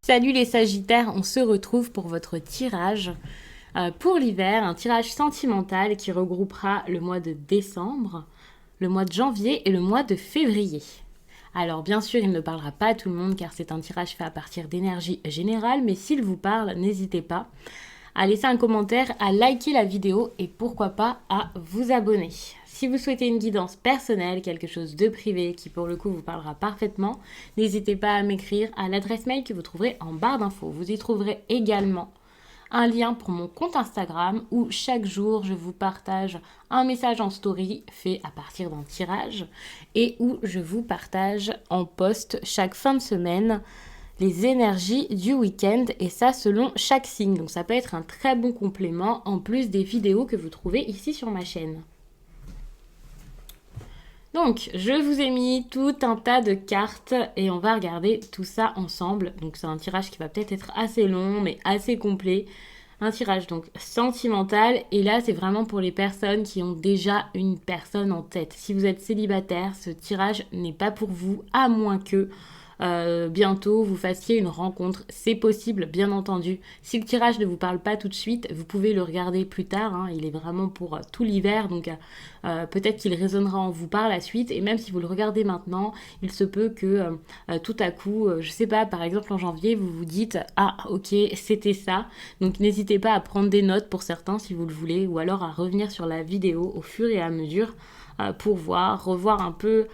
Salut les Sagittaires, on se retrouve pour votre tirage pour l'hiver, un tirage sentimental qui regroupera le mois de décembre, le mois de janvier et le mois de février. Alors bien sûr, il ne parlera pas à tout le monde car c'est un tirage fait à partir d'énergie générale, mais s'il vous parle, n'hésitez pas à laisser un commentaire, à liker la vidéo et pourquoi pas à vous abonner. Si vous souhaitez une guidance personnelle, quelque chose de privé qui pour le coup vous parlera parfaitement, n'hésitez pas à m'écrire à l'adresse mail que vous trouverez en barre d'infos. Vous y trouverez également un lien pour mon compte Instagram où chaque jour je vous partage un message en story fait à partir d'un tirage et où je vous partage en post chaque fin de semaine les énergies du week-end et ça selon chaque signe. Donc ça peut être un très bon complément en plus des vidéos que vous trouvez ici sur ma chaîne. Donc je vous ai mis tout un tas de cartes et on va regarder tout ça ensemble. Donc c'est un tirage qui va peut-être être assez long mais assez complet. Un tirage donc sentimental et là c'est vraiment pour les personnes qui ont déjà une personne en tête. Si vous êtes célibataire, ce tirage n'est pas pour vous à moins que bientôt vous fassiez une rencontre. C'est possible, bien entendu. Si le tirage ne vous parle pas tout de suite, vous pouvez le regarder plus tard. Hein. Il est vraiment pour tout l'hiver, donc peut-être qu'il résonnera en vous par la suite. Et même si vous le regardez maintenant, il se peut que tout à coup, je sais pas, par exemple en janvier, vous vous dites « Ah, ok, c'était ça ». Donc n'hésitez pas à prendre des notes pour certains si vous le voulez, ou alors à revenir sur la vidéo au fur et à mesure pour revoir un peu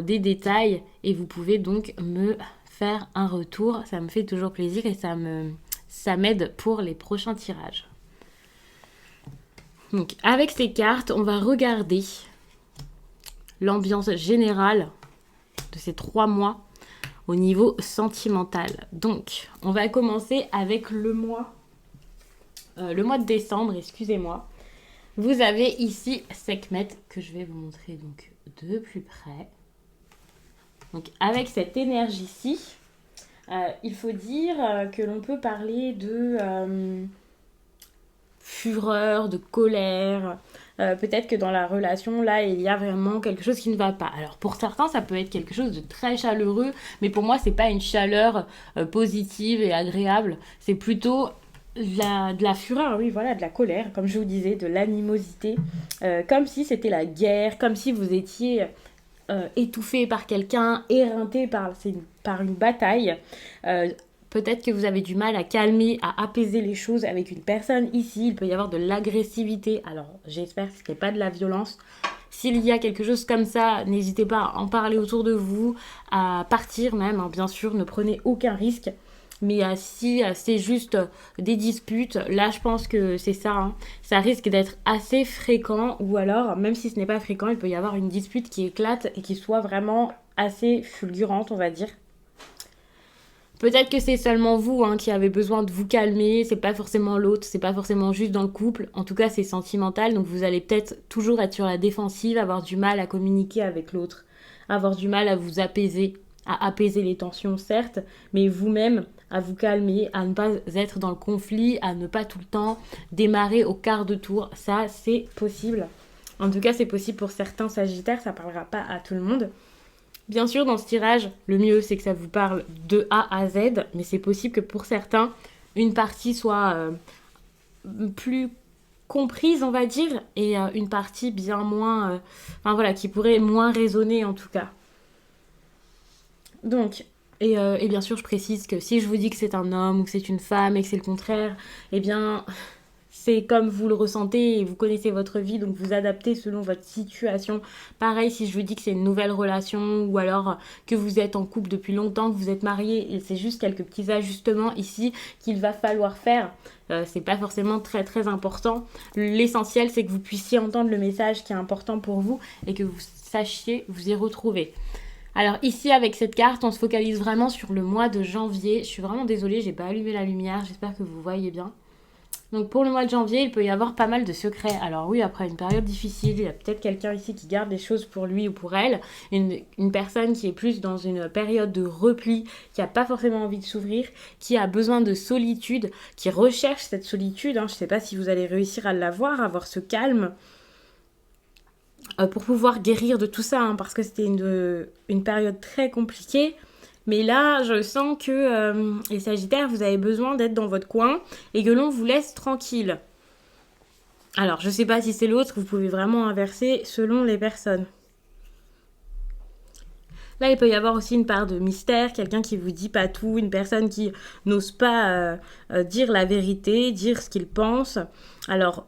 des détails et vous pouvez donc me faire un retour. Ça me fait toujours plaisir et ça m'aide pour les prochains tirages. Donc avec ces cartes, on va regarder l'ambiance générale de ces 3 mois au niveau sentimental. Donc on va commencer avec le mois de décembre, excusez-moi. Vous avez ici Sekhmet que je vais vous montrer donc de plus près. Donc avec cette énergie-ci, il faut dire que l'on peut parler de fureur, de colère. Peut-être que dans la relation, là, il y a vraiment quelque chose qui ne va pas. Alors pour certains, ça peut être quelque chose de très chaleureux, mais pour moi, c'est pas une chaleur positive et agréable. C'est plutôt de la fureur, oui, voilà, de la colère, comme je vous disais, de l'animosité, comme si c'était la guerre, comme si vous étiez étouffé par quelqu'un, éreinté par une bataille. Peut-être que vous avez du mal à calmer, à apaiser les choses avec une personne ici. Il peut y avoir de l'agressivité. Alors, j'espère que ce n'est pas de la violence. S'il y a quelque chose comme ça, n'hésitez pas à en parler autour de vous, à partir même, hein, bien sûr, ne prenez aucun risque. Mais si c'est juste des disputes, là je pense que c'est ça, hein. Ça risque d'être assez fréquent ou alors, même si ce n'est pas fréquent, il peut y avoir une dispute qui éclate et qui soit vraiment assez fulgurante, on va dire. Peut-être que c'est seulement vous qui avez besoin de vous calmer, c'est pas forcément l'autre, c'est pas forcément juste dans le couple. En tout cas, c'est sentimental, donc vous allez peut-être toujours être sur la défensive, avoir du mal à communiquer avec l'autre, avoir du mal à vous apaiser, à apaiser les tensions, certes, mais vous-même à vous calmer, à ne pas être dans le conflit, à ne pas tout le temps démarrer au quart de tour. Ça, c'est possible. En tout cas, c'est possible pour certains Sagittaires, ça parlera pas à tout le monde. Bien sûr, dans ce tirage, le mieux, c'est que ça vous parle de A à Z, mais c'est possible que pour certains, une partie soit plus comprise, on va dire, et une partie bien moins... enfin voilà, qui pourrait moins résonner en tout cas. Donc, et bien sûr, je précise que si je vous dis que c'est un homme ou que c'est une femme et que c'est le contraire, eh bien, c'est comme vous le ressentez et vous connaissez votre vie, donc vous adaptez selon votre situation. Pareil, si je vous dis que c'est une nouvelle relation ou alors que vous êtes en couple depuis longtemps, que vous êtes mariés, et c'est juste quelques petits ajustements ici qu'il va falloir faire. C'est pas forcément très très important. L'essentiel, c'est que vous puissiez entendre le message qui est important pour vous et que vous sachiez vous y retrouver. Alors ici avec cette carte, on se focalise vraiment sur le mois de janvier. Je suis vraiment désolée, j'ai pas allumé la lumière, j'espère que vous voyez bien. Donc pour le mois de janvier, il peut y avoir pas mal de secrets. Alors oui, après une période difficile, il y a peut-être quelqu'un ici qui garde des choses pour lui ou pour elle. Une personne qui est plus dans une période de repli, qui n'a pas forcément envie de s'ouvrir, qui a besoin de solitude, qui recherche cette solitude. Je ne sais pas si vous allez réussir à l'avoir, à avoir ce calme. Pour pouvoir guérir de tout ça, parce que c'était une période très compliquée. Mais là, je sens que les Sagittaires, vous avez besoin d'être dans votre coin et que l'on vous laisse tranquille. Alors, je sais pas si c'est l'autre, vous pouvez vraiment inverser selon les personnes. Là, il peut y avoir aussi une part de mystère, quelqu'un qui vous dit pas tout, une personne qui n'ose pas dire la vérité, dire ce qu'il pense. Alors,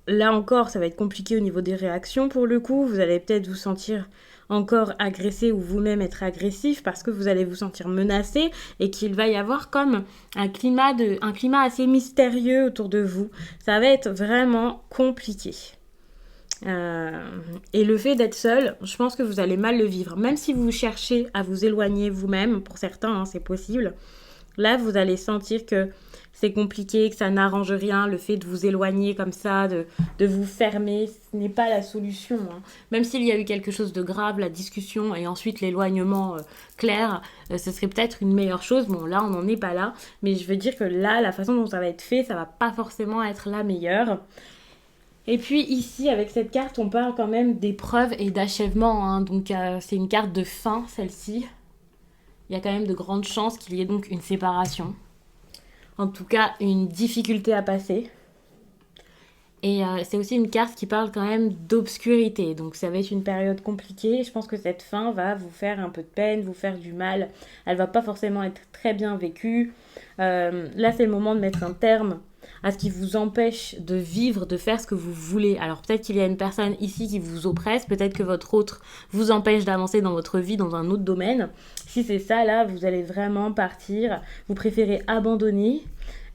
là encore, ça va être compliqué au niveau des réactions pour le coup. Vous allez peut-être vous sentir encore agressé ou vous-même être agressif parce que vous allez vous sentir menacé et qu'il va y avoir comme un climat assez mystérieux autour de vous. Ça va être vraiment compliqué. Et le fait d'être seul, je pense que vous allez mal le vivre. Même si vous cherchez à vous éloigner vous-même, pour certains, hein, c'est possible. Là, vous allez sentir que c'est compliqué, que ça n'arrange rien. Le fait de vous éloigner comme ça, de vous fermer, ce n'est pas la solution. Hein. Même s'il y a eu quelque chose de grave, la discussion et ensuite l'éloignement clair, ce serait peut-être une meilleure chose. Bon, là, on n'en est pas là. Mais je veux dire que là, la façon dont ça va être fait, ça va pas forcément être la meilleure. Et puis ici, avec cette carte, on parle quand même d'épreuve et d'achèvement. Hein. Donc c'est une carte de fin, celle-ci. Il y a quand même de grandes chances qu'il y ait donc une séparation. En tout cas, une difficulté à passer. Et c'est aussi une carte qui parle quand même d'obscurité. Donc ça va être une période compliquée. Je pense que cette fin va vous faire un peu de peine, vous faire du mal. Elle va pas forcément être très bien vécue. Là, c'est le moment de mettre un terme à ce qui vous empêche de vivre, de faire ce que vous voulez. Alors peut-être qu'il y a une personne ici qui vous oppresse, peut-être que votre autre vous empêche d'avancer dans votre vie dans un autre domaine. Si c'est ça, là, vous allez vraiment partir. Vous préférez abandonner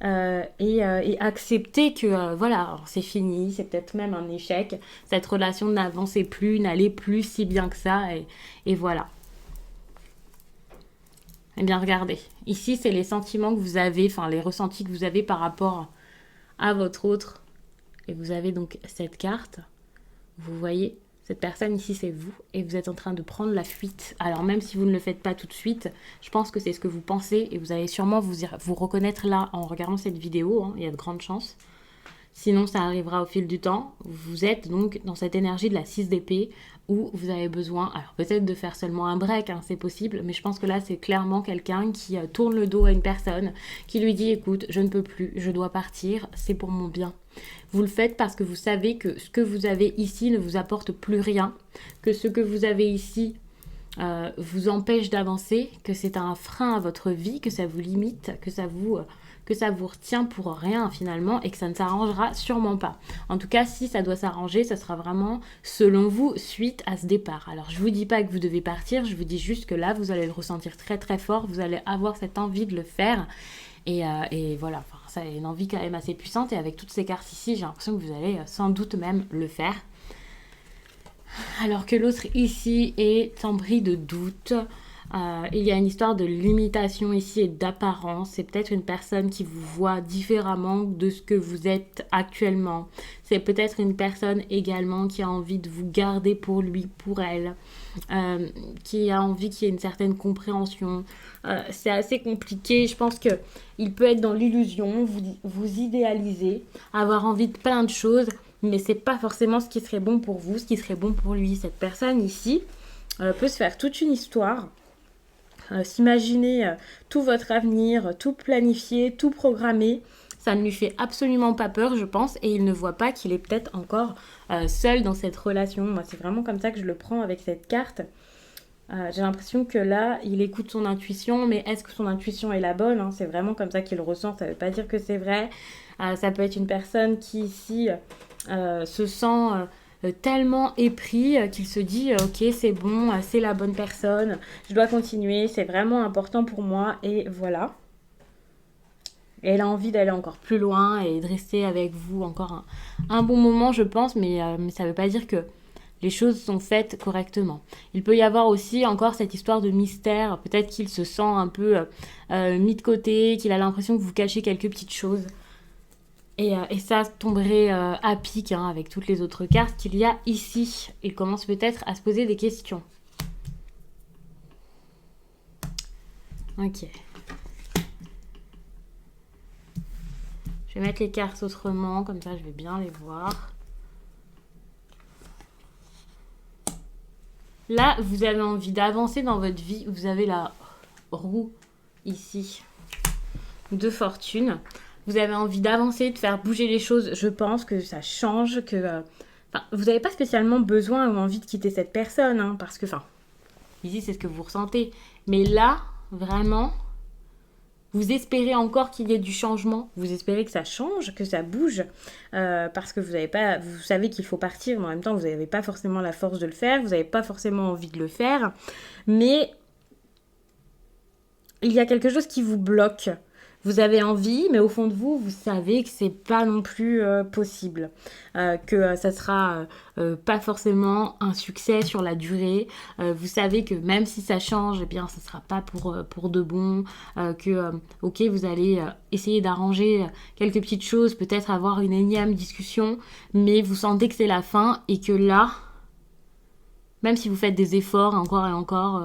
et accepter que voilà, c'est fini, c'est peut-être même un échec. Cette relation n'avançait plus, n'allait plus si bien que ça et voilà. Eh bien, regardez. Ici, c'est les sentiments que vous avez, enfin les ressentis que vous avez par rapport à votre autre. Et vous avez donc cette carte. Vous voyez, cette personne ici, c'est vous. Et vous êtes en train de prendre la fuite. Alors même si vous ne le faites pas tout de suite, je pense que c'est ce que vous pensez. Et vous allez sûrement vous reconnaître là en regardant cette vidéo. Hein, il y a de grandes chances. Sinon, ça arrivera au fil du temps. Vous êtes donc dans cette énergie de la 6 d'épée où vous avez besoin, alors peut-être de faire seulement un break, hein, c'est possible, mais je pense que là, c'est clairement quelqu'un qui tourne le dos à une personne, qui lui dit, écoute, je ne peux plus, je dois partir, c'est pour mon bien. Vous le faites parce que vous savez que ce que vous avez ici ne vous apporte plus rien, que ce que vous avez ici vous empêche d'avancer, que c'est un frein à votre vie, que ça vous limite, que ça vous retient pour rien finalement et que ça ne s'arrangera sûrement pas. En tout cas, si ça doit s'arranger, ça sera vraiment selon vous suite à ce départ. Alors je vous dis pas que vous devez partir, je vous dis juste que là vous allez le ressentir très très fort, vous allez avoir cette envie de le faire et voilà, enfin, ça est une envie quand même assez puissante et avec toutes ces cartes ici, j'ai l'impression que vous allez sans doute même le faire. Alors que l'autre ici est embris de doute. Il y a une histoire de limitation ici et d'apparence. C'est peut-être une personne qui vous voit différemment de ce que vous êtes actuellement. C'est peut-être une personne également qui a envie de vous garder pour lui, pour elle. Qui a envie qu'il y ait une certaine compréhension. C'est assez compliqué. Je pense qu'il peut être dans l'illusion, vous idéaliser, avoir envie de plein de choses. Mais c'est pas forcément ce qui serait bon pour vous, ce qui serait bon pour lui. Cette personne ici peut se faire toute une histoire, s'imaginer tout votre avenir, tout planifier, tout programmer. Ça ne lui fait absolument pas peur, je pense, et il ne voit pas qu'il est peut-être encore seul dans cette relation. Moi, c'est vraiment comme ça que je le prends avec cette carte. J'ai l'impression que là, il écoute son intuition, mais est-ce que son intuition est la bonne, hein? C'est vraiment comme ça qu'il le ressent, ça ne veut pas dire que c'est vrai. Ça peut être une personne qui ici se sent tellement épris qu'il se dit ok, c'est bon, c'est la bonne personne, je dois continuer, c'est vraiment important pour moi et voilà. Et elle a envie d'aller encore plus loin et de rester avec vous encore un bon moment, je pense, mais ça ne veut pas dire que les choses sont faites correctement. Il peut y avoir aussi encore cette histoire de mystère, peut-être qu'il se sent un peu mis de côté, qu'il a l'impression que vous cachez quelques petites choses. Et ça tomberait à pic hein, avec toutes les autres cartes qu'il y a ici. Il commence peut-être à se poser des questions. Ok. Je vais mettre les cartes autrement, comme ça je vais bien les voir. Là, vous avez envie d'avancer dans votre vie. Vous avez roue ici de fortune. Vous avez envie d'avancer, de faire bouger les choses. Je pense que ça change, que... vous n'avez pas spécialement besoin ou envie de quitter cette personne, hein, parce que, ici, c'est ce que vous ressentez. Mais là, vraiment, vous espérez encore qu'il y ait du changement. Vous espérez que ça change, que ça bouge, parce que vous savez qu'il faut partir, mais en même temps, vous n'avez pas forcément la force de le faire, vous n'avez pas forcément envie de le faire. Mais il y a quelque chose qui vous bloque. Vous avez envie, mais au fond de vous, vous savez que c'est pas non plus possible, que ça sera pas forcément un succès sur la durée. Vous savez que même si ça change, eh bien, ça sera pas pour de bon. Ok, vous allez essayer d'arranger quelques petites choses, peut-être avoir une énième discussion, mais vous sentez que c'est la fin et que là, même si vous faites des efforts encore et encore.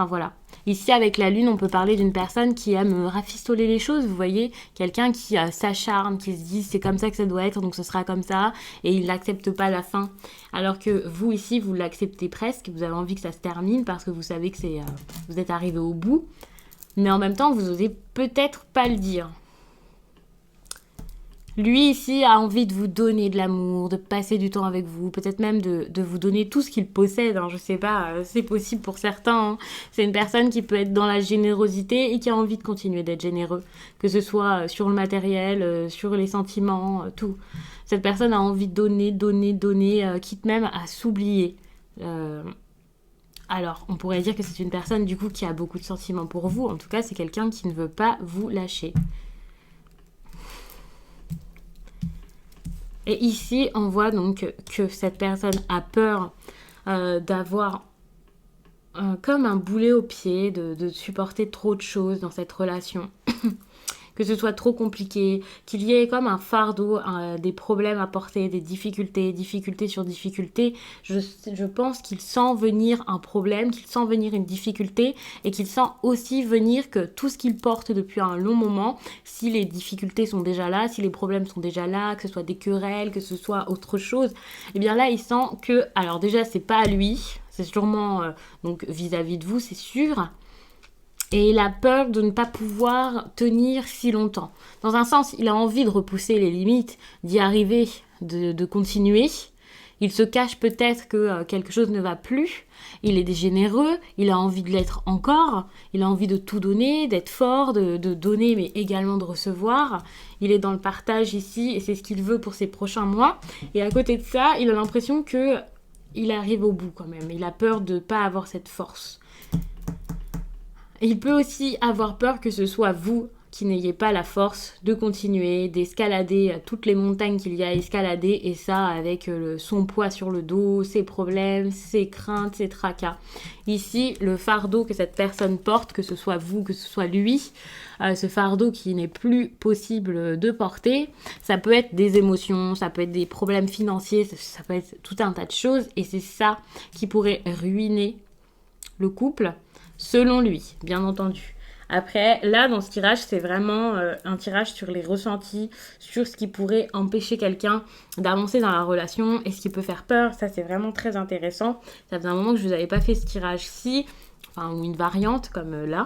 Voilà. Ici, avec la lune, on peut parler d'une personne qui aime rafistoler les choses, vous voyez, quelqu'un qui s'acharne, qui se dit c'est comme ça que ça doit être, donc ce sera comme ça, et il n'accepte pas la fin. Alors que vous, ici, vous l'acceptez presque, vous avez envie que ça se termine parce que vous savez que vous êtes arrivé au bout, mais en même temps, vous n'osez peut-être pas le dire. Lui, ici, a envie de vous donner de l'amour, de passer du temps avec vous, peut-être même de vous donner tout ce qu'il possède, hein, je sais pas, c'est possible pour certains. Hein. C'est une personne qui peut être dans la générosité et qui a envie de continuer d'être généreux, que ce soit sur le matériel, sur les sentiments, tout. Cette personne a envie de donner, quitte même à s'oublier. Alors, on pourrait dire que c'est une personne, du coup, qui a beaucoup de sentiments pour vous. En tout cas, c'est quelqu'un qui ne veut pas vous lâcher. Et ici, on voit donc que cette personne a peur d'avoir comme un boulet au pied, de supporter trop de choses dans cette relation. Que ce soit trop compliqué, qu'il y ait comme un fardeau, des problèmes à porter, des difficultés sur difficultés. Je pense qu'il sent venir un problème, qu'il sent venir une difficulté et qu'il sent aussi venir que tout ce qu'il porte depuis un long moment, si les difficultés sont déjà là, si les problèmes sont déjà là, que ce soit des querelles, que ce soit autre chose, et bien là il sent que, alors déjà c'est pas à lui, c'est sûrement donc vis-à-vis de vous, c'est sûr. Et il a peur de ne pas pouvoir tenir si longtemps. Dans un sens, il a envie de repousser les limites, d'y arriver, de continuer. Il se cache peut-être que quelque chose ne va plus. Il est généreux, il a envie de l'être encore. Il a envie de tout donner, d'être fort, de donner, mais également de recevoir. Il est dans le partage ici et c'est ce qu'il veut pour ses prochains mois. Et à côté de ça, il a l'impression qu'il arrive au bout quand même. Il a peur de ne pas avoir cette force. Il peut aussi avoir peur que ce soit vous qui n'ayez pas la force de continuer, d'escalader toutes les montagnes qu'il y a à escalader, et ça avec son poids sur le dos, ses problèmes, ses craintes, ses tracas. Ici, le fardeau que cette personne porte, que ce soit vous, que ce soit lui, ce fardeau qui n'est plus possible de porter, ça peut être des émotions, ça peut être des problèmes financiers, ça peut être tout un tas de choses, et c'est ça qui pourrait ruiner le couple. Selon lui, bien entendu. Après, là, dans ce tirage, c'est vraiment un tirage sur les ressentis, sur ce qui pourrait empêcher quelqu'un d'avancer dans la relation et ce qui peut faire peur. Ça, c'est vraiment très intéressant. Ça faisait un moment que je ne vous avais pas fait ce tirage-ci, ou une variante comme là.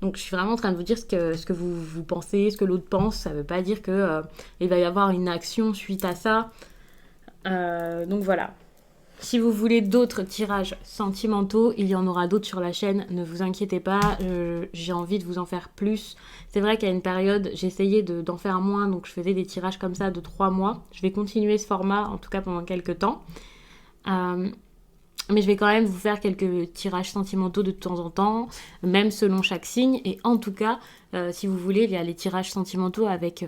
Donc, je suis vraiment en train de vous dire ce que vous pensez, ce que l'autre pense. Ça ne veut pas dire qu'il va y avoir une action suite à ça. Donc, voilà. Si vous voulez d'autres tirages sentimentaux, il y en aura d'autres sur la chaîne, ne vous inquiétez pas, j'ai envie de vous en faire plus. C'est vrai qu'à une période, j'essayais d'en faire moins, donc je faisais des tirages comme ça de 3 mois. Je vais continuer ce format, en tout cas pendant quelques temps. Mais je vais quand même vous faire quelques tirages sentimentaux de temps en temps, même selon chaque signe. Et en tout cas, si vous voulez, il y a les tirages sentimentaux avec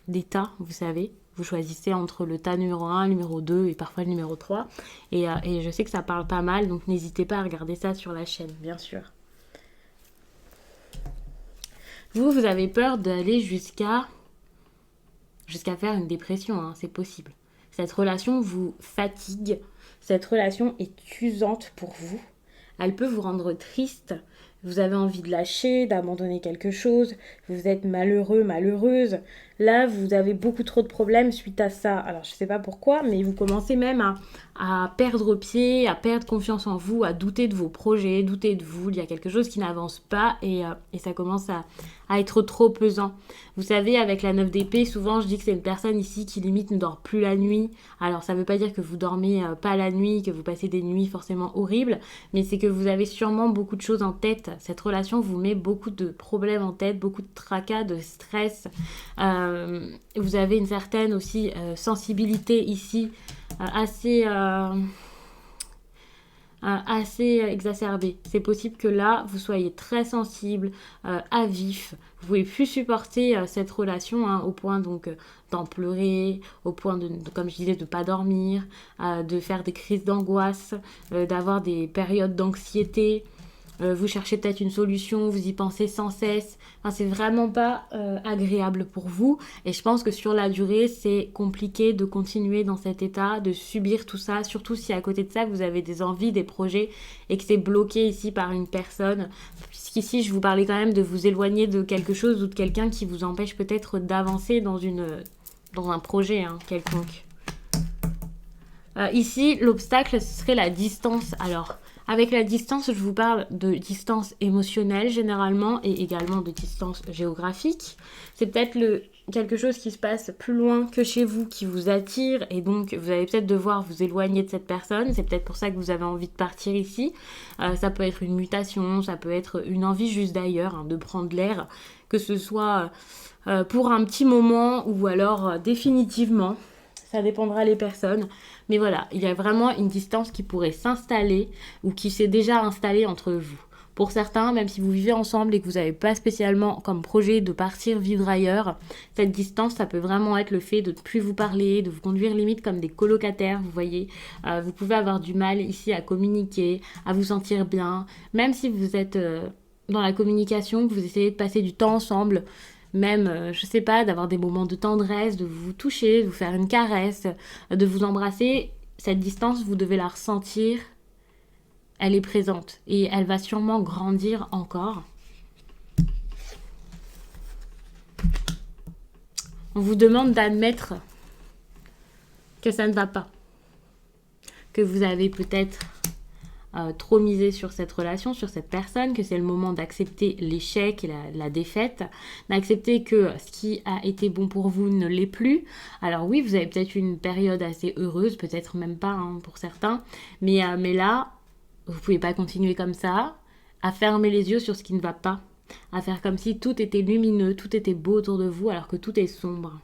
des tas, vous savez. Vous choisissez entre le tas numéro 1, le numéro 2 et parfois le numéro 3. Et je sais que ça parle pas mal, donc n'hésitez pas à regarder ça sur la chaîne, bien sûr. Vous avez peur d'aller jusqu'à faire une dépression, hein, c'est possible. Cette relation vous fatigue, cette relation est usante pour vous. Elle peut vous rendre triste, vous avez envie de lâcher, d'abandonner quelque chose, vous êtes malheureux, malheureuse. Là, vous avez beaucoup trop de problèmes suite à ça. Alors, je sais pas pourquoi, mais vous commencez même à perdre pied, à perdre confiance en vous, à douter de vos projets, douter de vous. Il y a quelque chose qui n'avance pas et ça commence à être trop pesant. Vous savez, avec la 9 d'épée, souvent je dis que c'est une personne ici qui limite ne dort plus la nuit. Alors ça veut pas dire que vous dormez pas la nuit, que vous passez des nuits forcément horribles, mais c'est que vous avez sûrement beaucoup de choses en tête. Cette relation vous met beaucoup de problèmes en tête, beaucoup de tracas, de stress. Vous avez une certaine aussi sensibilité ici assez exacerbé. C'est possible que là, vous soyez très sensible, à vif. Vous pouvez plus supporter cette relation au point donc d'en pleurer, au point comme je disais, de pas dormir, de faire des crises d'angoisse, d'avoir des périodes d'anxiété. Vous cherchez peut-être une solution, vous y pensez sans cesse. Enfin, c'est vraiment pas agréable pour vous. Et je pense que sur la durée, c'est compliqué de continuer dans cet état, de subir tout ça, surtout si à côté de ça, vous avez des envies, des projets et que c'est bloqué ici par une personne. Puisqu'ici, je vous parlais quand même de vous éloigner de quelque chose ou de quelqu'un qui vous empêche peut-être d'avancer dans un projet quelconque. Ici, l'obstacle, ce serait la distance. Alors, avec la distance, je vous parle de distance émotionnelle généralement et également de distance géographique. C'est peut-être quelque chose qui se passe plus loin que chez vous, qui vous attire et donc vous allez peut-être devoir vous éloigner de cette personne. C'est peut-être pour ça que vous avez envie de partir ici. Ça peut être une mutation, ça peut être une envie juste d'ailleurs, de prendre l'air, que ce soit pour un petit moment ou alors définitivement. Ça dépendra des personnes. Mais voilà, il y a vraiment une distance qui pourrait s'installer ou qui s'est déjà installée entre vous. Pour certains, même si vous vivez ensemble et que vous n'avez pas spécialement comme projet de partir vivre ailleurs, cette distance, ça peut vraiment être le fait de ne plus vous parler, de vous conduire limite comme des colocataires, vous voyez. Vous pouvez avoir du mal ici à communiquer, à vous sentir bien, même si vous êtes dans la communication, que vous essayez de passer du temps ensemble, même, je sais pas, d'avoir des moments de tendresse, de vous toucher, de vous faire une caresse, de vous embrasser. Cette distance, vous devez la ressentir. Elle est présente et elle va sûrement grandir encore. On vous demande d'admettre que ça ne va pas. Que vous avez peut-être trop misé sur cette relation, sur cette personne, que c'est le moment d'accepter l'échec et la défaite, d'accepter que ce qui a été bon pour vous ne l'est plus. Alors oui, vous avez peut-être une période assez heureuse, peut-être même pas pour certains, mais là, vous pouvez pas continuer comme ça, à fermer les yeux sur ce qui ne va pas, à faire comme si tout était lumineux, tout était beau autour de vous alors que tout est sombre.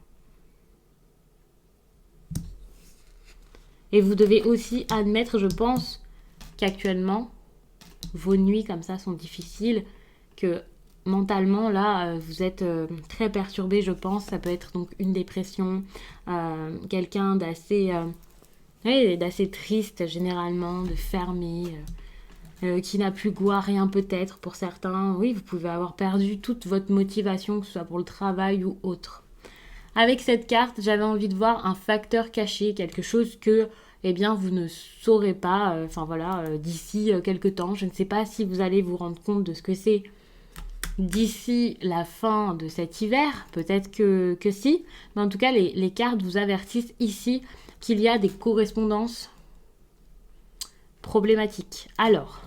Et vous devez aussi admettre, je pense, qu'actuellement, vos nuits comme ça sont difficiles, que mentalement, là, vous êtes très perturbé, je pense. Ça peut être donc une dépression, quelqu'un d'assez triste généralement, de fermé, qui n'a plus goût à rien peut-être pour certains. Oui, vous pouvez avoir perdu toute votre motivation, que ce soit pour le travail ou autre. Avec cette carte, j'avais envie de voir un facteur caché, quelque chose que vous ne saurez pas, d'ici quelques temps. Je ne sais pas si vous allez vous rendre compte de ce que c'est d'ici la fin de cet hiver, peut-être que si, mais en tout cas, les cartes vous avertissent ici qu'il y a des correspondances problématiques. Alors,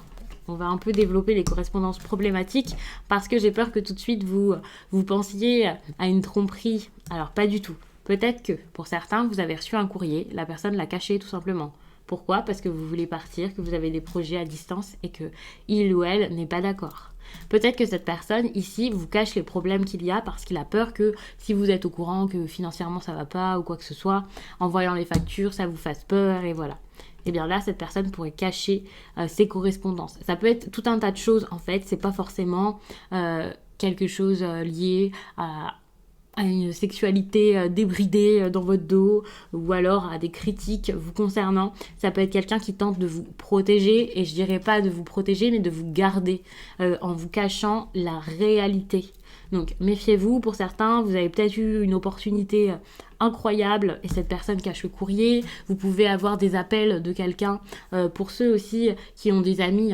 on va un peu développer les correspondances problématiques parce que j'ai peur que tout de suite vous pensiez à une tromperie. Alors, pas du tout. Peut-être que, pour certains, vous avez reçu un courrier, la personne l'a caché tout simplement. Pourquoi ? Parce que vous voulez partir, que vous avez des projets à distance et que il ou elle n'est pas d'accord. Peut-être que cette personne, ici, vous cache les problèmes qu'il y a parce qu'il a peur que, si vous êtes au courant que financièrement ça va pas ou quoi que ce soit, en voyant les factures, ça vous fasse peur et voilà. Et bien là, cette personne pourrait cacher ses correspondances. Ça peut être tout un tas de choses en fait, c'est pas forcément quelque chose lié à une sexualité débridée dans votre dos ou alors à des critiques vous concernant. Ça peut être quelqu'un qui tente de vous protéger et je dirais pas de vous protéger mais de vous garder en vous cachant la réalité. Donc méfiez-vous, pour certains, vous avez peut-être eu une opportunité incroyable et cette personne cache le courrier. Vous pouvez avoir des appels de quelqu'un pour ceux aussi qui ont des amis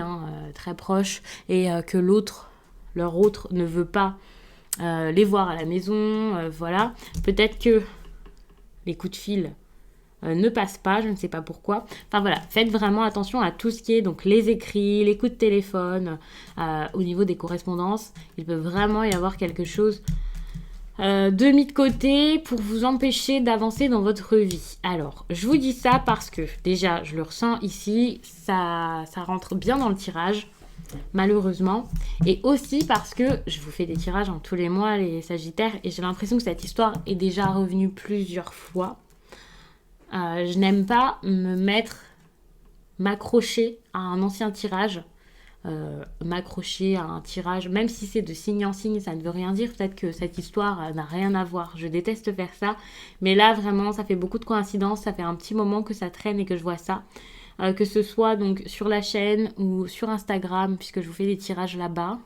très proches et que leur autre ne veut pas les voir à la maison, voilà. Peut-être que les coups de fil ne passent pas, je ne sais pas pourquoi. Enfin voilà, faites vraiment attention à tout ce qui est donc les écrits, les coups de téléphone, au niveau des correspondances. Il peut vraiment y avoir quelque chose de mis de côté pour vous empêcher d'avancer dans votre vie. Alors, je vous dis ça parce que déjà, je le ressens ici, ça rentre bien dans le tirage, malheureusement. Et aussi parce que je vous fais des tirages en tous les mois, les Sagittaires, et j'ai l'impression que cette histoire est déjà revenue plusieurs fois. Je n'aime pas m'accrocher à un ancien tirage, m'accrocher à un tirage, même si c'est de signe en signe, ça ne veut rien dire. Peut-être que cette histoire n'a rien à voir. Je déteste faire ça. Mais là, vraiment, ça fait beaucoup de coïncidences. Ça fait un petit moment que ça traîne et que je vois ça. Que ce soit donc sur la chaîne ou sur Instagram, puisque je vous fais des tirages là-bas.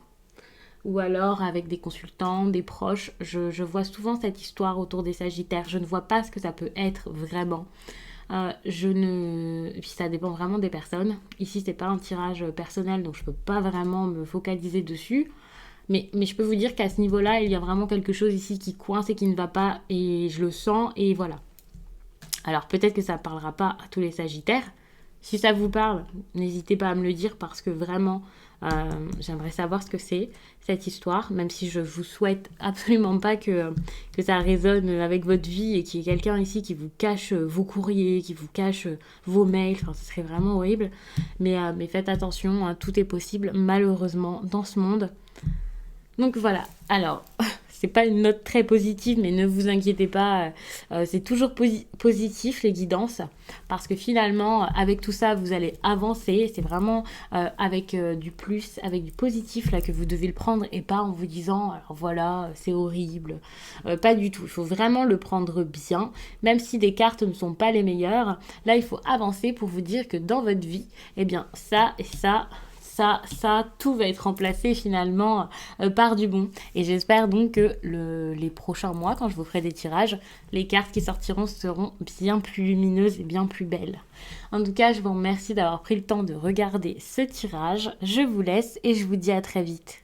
Ou alors avec des consultants, des proches. Je vois souvent cette histoire autour des Sagittaires. Je ne vois pas ce que ça peut être vraiment. Et puis ça dépend vraiment des personnes. Ici, c'est pas un tirage personnel, donc je peux pas vraiment me focaliser dessus. Mais je peux vous dire qu'à ce niveau-là, il y a vraiment quelque chose ici qui coince et qui ne va pas, et je le sens, et voilà. Alors peut-être que ça ne parlera pas à tous les Sagittaires. Si ça vous parle, n'hésitez pas à me le dire parce que vraiment, j'aimerais savoir ce que c'est, cette histoire, même si je vous souhaite absolument pas que ça résonne avec votre vie et qu'il y ait quelqu'un ici qui vous cache vos courriers, qui vous cache vos mails, enfin, ce serait vraiment horrible. Mais faites attention, hein, tout est possible, malheureusement, dans ce monde. Donc voilà, alors, c'est pas une note très positive, mais ne vous inquiétez pas, c'est toujours positif les guidances, parce que finalement, avec tout ça, vous allez avancer. C'est vraiment avec du plus, avec du positif là que vous devez le prendre, et pas en vous disant, alors voilà, c'est horrible. Pas du tout, il faut vraiment le prendre bien, même si des cartes ne sont pas les meilleures. Là, il faut avancer pour vous dire que dans votre vie, eh bien, ça et ça, tout va être remplacé finalement par du bon. Et j'espère donc que les prochains mois, quand je vous ferai des tirages, les cartes qui sortiront seront bien plus lumineuses et bien plus belles. En tout cas, je vous remercie d'avoir pris le temps de regarder ce tirage. Je vous laisse et je vous dis à très vite.